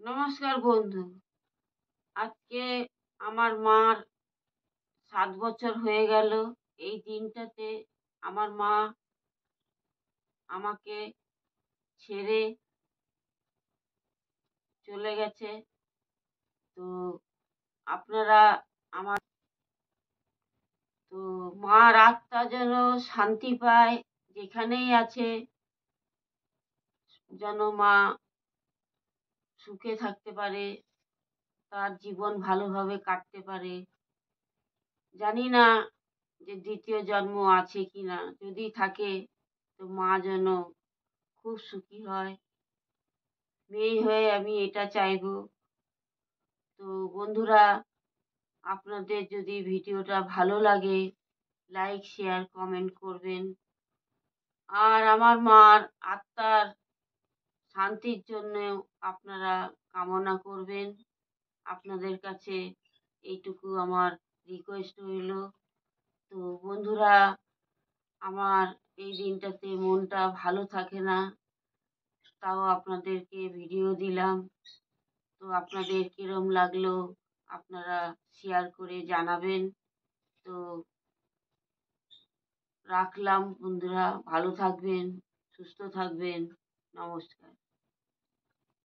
নমস্কার বন্ধু। আজকে আমার মার ৭ বছর হয়ে গেল। এই দিনটাতে আমার মা আমাকে ছেড়ে চলে গেছে। তো আপনারা আমার তো মার আত্মা যেন শান্তি পায়, যেখানেই আছে যেন মা সুখে থাকতে পারে, তার জীবন ভালোভাবে কাটতে পারে। জানি না যে দ্বিতীয় জন্ম আছে কিনা, যদি থাকে তো মা যেন খুব সুখী হয়। মেয়ে হয়ে আমি এটা চাইবো। তো বন্ধুরা, আপনাদের যদি ভিডিওটা ভালো লাগে লাইক, শেয়ার, কমেন্ট করবেন। আর আমার মার আত্মার শান্তির জন্য আপনারা কামনা করবেন। আপনাদের কাছে এইটুকু আমার রিকোয়েস্ট রইল। তো বন্ধুরা, আমার এই দিনটাতে মনটা ভালো থাকে না, তাও আপনাদেরকে ভিডিও দিলাম। তো আপনাদের কিরম লাগলো আপনারা শেয়ার করে জানাবেন। তো রাখলাম বন্ধুরা, ভালো থাকবেন, সুস্থ থাকবেন। নমস্কার।